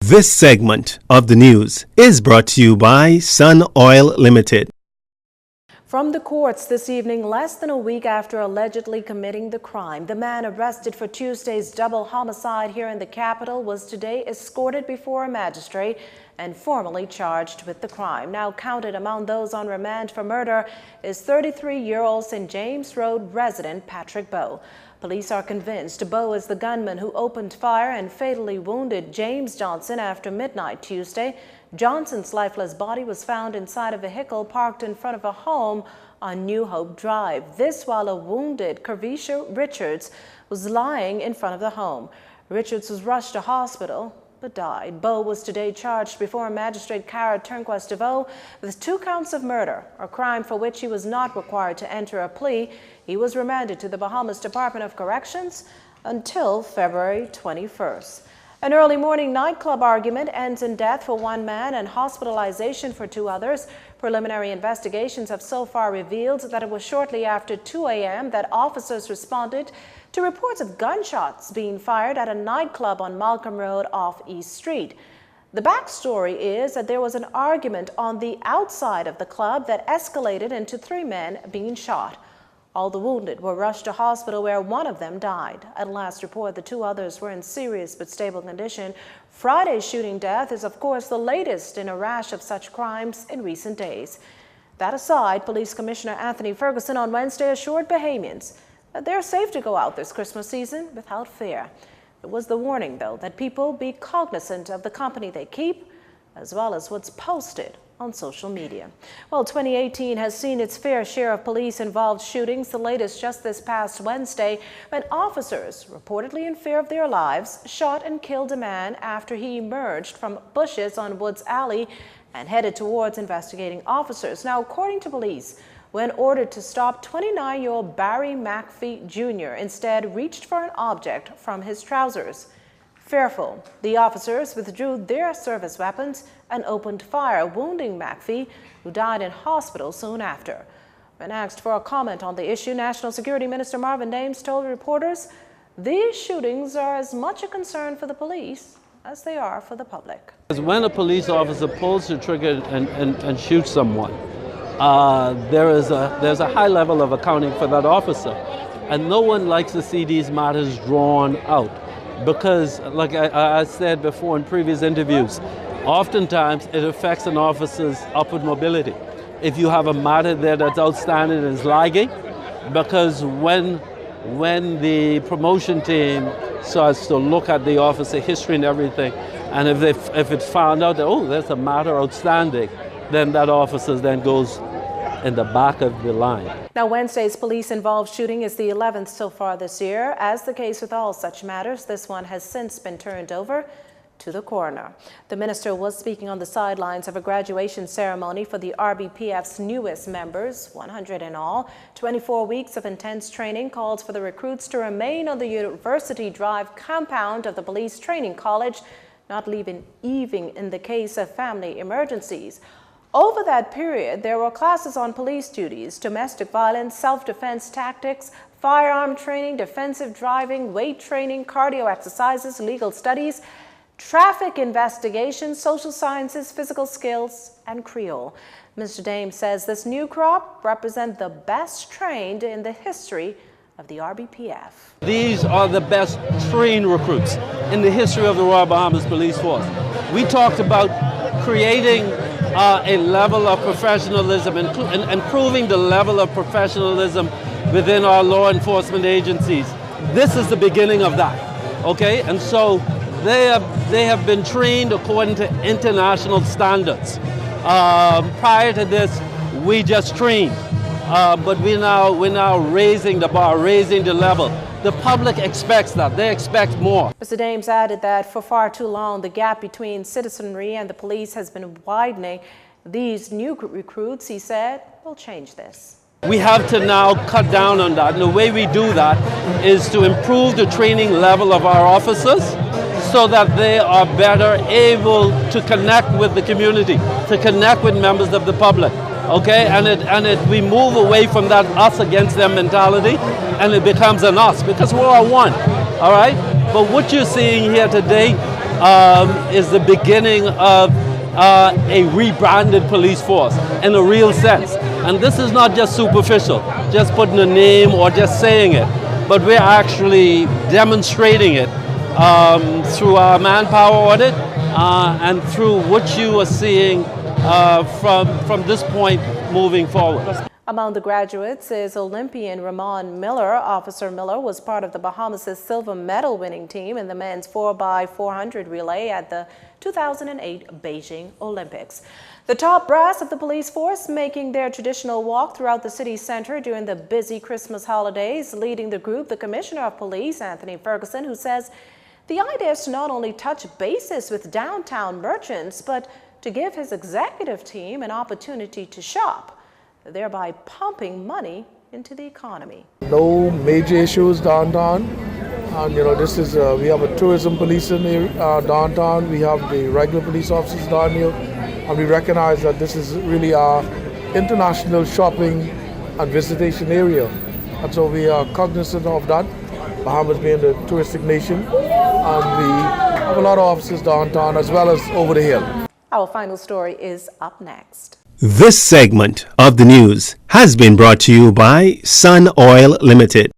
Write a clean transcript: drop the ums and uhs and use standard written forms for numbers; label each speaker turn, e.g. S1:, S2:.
S1: This segment of the news is brought to you by Sun Oil Limited.
S2: From the courts this evening, less than a week after allegedly committing the crime, the man arrested for Tuesday's double homicide here in the capital was today escorted before a magistrate and formally charged with the crime. Now counted among those on remand for murder is 33-year-old St. James Road resident Patrick Bowe. Police are convinced Bowe is the gunman who opened fire and fatally wounded James Johnson after midnight Tuesday. Johnson's lifeless body was found inside a vehicle parked in front of a home on New Hope Drive. This while a wounded Curvisha Richards was lying in front of the home. Richards was rushed to hospital but died. Bowe was today charged before Magistrate Cara Turnquest DeVoe with 2 counts of murder, a crime for which he was not required to enter a plea. He was remanded to the Bahamas Department of Corrections until February 21st. An early morning nightclub argument ends in death for 1 man and hospitalization for 2 others. Preliminary investigations have so far revealed that it was shortly after 2 a.m. that officers responded to reports of gunshots being fired at a nightclub on Malcolm Road off East Street. The backstory is that there was an argument on the outside of the club that escalated into 3 men being shot. All the wounded were rushed to hospital where 1 of them died. At last report, the 2 others were in serious but stable condition. Friday's shooting death is, of course, the latest in a rash of such crimes in recent days. That aside, Police Commissioner Anthony Ferguson on Wednesday assured Bahamians that they're safe to go out this Christmas season without fear. It was the warning, though, that people be cognizant of the company they keep, as well as what's posted on social media. Well, 2018 has seen its fair share of police-involved shootings, the latest just this past Wednesday, when officers, reportedly in fear of their lives, shot and killed a man after he emerged from bushes on Woods Alley and headed towards investigating officers. Now, according to police, when ordered to stop, 29-year-old Barry McPhee Jr. instead reached for an object from his trousers. Fearful, the officers withdrew their service weapons and opened fire, wounding McPhee, who died in hospital soon after. When asked for a comment on the issue, National Security Minister Marvin Dames told reporters these shootings are as much a concern for the police as they are for the public.
S3: When a police officer pulls the trigger and shoots someone, there's a high level of accounting for that officer. And no one likes to see these matters drawn out. Because, like I said before in previous interviews, oftentimes it affects an officer's upward mobility. If you have a matter there that's outstanding and is lagging, because when the promotion team starts to look at the officer history and everything, and if it's found out that, oh, there's a matter outstanding, then that officer then goes in the back of the line.
S2: Now, Wednesday's police-involved shooting is the 11th so far this year. As the case with all such matters, this one has since been turned over to the coroner. The minister was speaking on the sidelines of a graduation ceremony for the RBPF's newest members, 100 in all. 24 weeks of intense training calls for the recruits to remain on the University Drive compound of the Police Training College, not leaving even in the case of family emergencies. Over that period, there were classes on police duties, domestic violence, self-defense tactics, firearm training, defensive driving, weight training, cardio exercises, legal studies, traffic investigation, social sciences, physical skills, and Creole. Mr. Dames says this new crop represents the best trained in the history of the RBPF.
S3: These are the best trained recruits in the history of the Royal Bahamas Police Force. We talked about creating a level of professionalism and improving the level of professionalism within our law enforcement agencies. This is the beginning of that, okay? And so they have been trained according to international standards. Prior to this, we just trained, but we're now raising the bar, raising the level. The public expects that. They expect more.
S2: Mr. Dames added that for far too long, the gap between citizenry and the police has been widening. These new recruits, he said, will change this.
S3: We have to now cut down on that. And the way we do that is to improve the training level of our officers so that they are better able to connect with the community, to connect with members of the public. Okay, we move away from that us against them mentality, and it becomes an us, because we're all one, all right? But what you're seeing here today is the beginning of a rebranded police force in a real sense. And this is not just superficial, just putting a name or just saying it, but we're actually demonstrating it through our manpower audit and through what you are seeing from this point moving forward.
S2: Among the graduates is Olympian Ramon Miller. Officer Miller was part of the Bahamas' silver medal winning team in the men's 4x400 relay at the 2008 Beijing Olympics. The top brass of the police force making their traditional walk throughout the city center during the busy Christmas holidays. Leading the group, the Commissioner of Police, Anthony Ferguson, who says the idea is to not only touch bases with downtown merchants, but to give his executive team an opportunity to shop, thereby pumping money into the economy.
S4: No major issues downtown. And this is we have a tourism police in downtown. We have the regular police officers down here, and we recognize that this is really our international shopping and visitation area. And so we are cognizant of that. Bahamas being a touristic nation, and we have a lot of officers downtown as well as over the hill.
S2: Our final story is up next.
S1: This segment of the news has been brought to you by Sun Oil Limited.